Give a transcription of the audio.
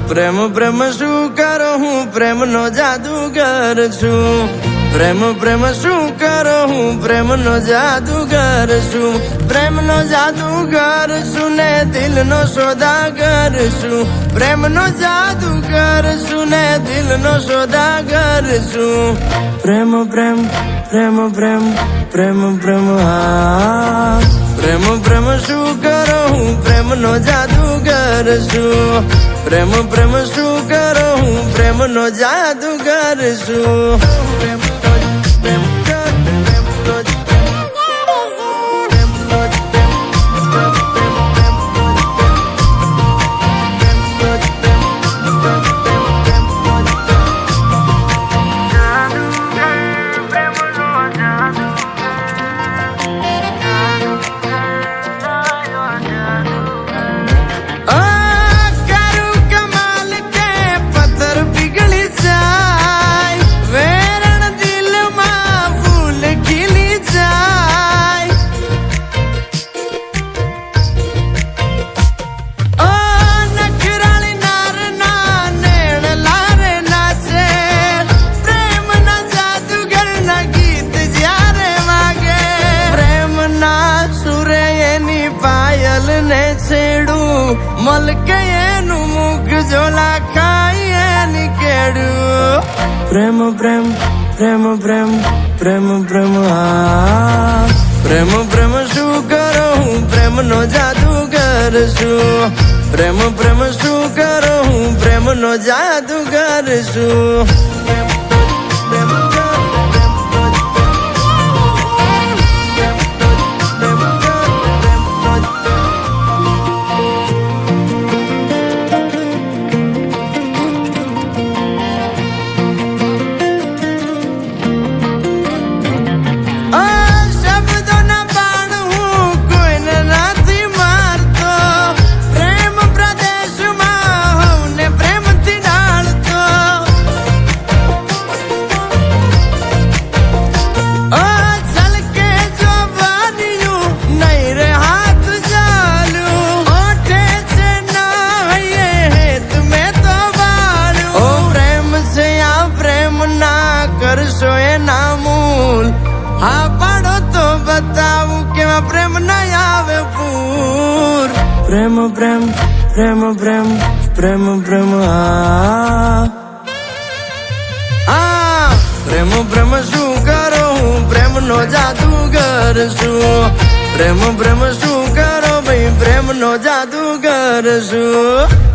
પ્રેમ પ્રેમ શું કરો હું પ્રેમનો જાદુગર છું. પ્રેમ પ્રેમ શું કરો હું પ્રેમનો જાદુગર છું. પ્રેમનો જાદુગર છું ને દિલનો સોદાગર છું. પ્રેમનો જાદુગર છું ને દિલનો સોદાગર છું. પ્રેમ પ્રેમ પ્રેમ પ્રેમ પ્રેમ પ્રેમ હા. પ્રેમ પ્રેમ શું કરો હું પ્રેમનો જાદુગર છું. પ્રેમ પ્રેમ શું કરો હું પ્રેમનો જાદુગર છું. મલકે એનું મુખ જોલા ખાઈ એની કેડું. પ્રેમ પ્રેમ પ્રેમ પ્રેમ પ્રેમ પ્રેમ હા. પ્રેમ પ્રેમ શું કરો હું પ્રેમનો જાદુગર છું. પ્રેમ પ્રેમ શું કરો હું પ્રેમનો જાદુગર છું. કરશો એના મૂલ હા પાડો તો બતાવું કેવા પ્રેમ ના આવે પૂર. પ્રેમ પ્રેમ પ્રેમ પ્રેમ પ્રેમ પ્રેમ હા. પ્રેમ પ્રેમ શું કરો હું પ્રેમનો જાદુગર છું. પ્રેમ પ્રેમ શું કરો ભાઈ પ્રેમનો જાદુગર છું.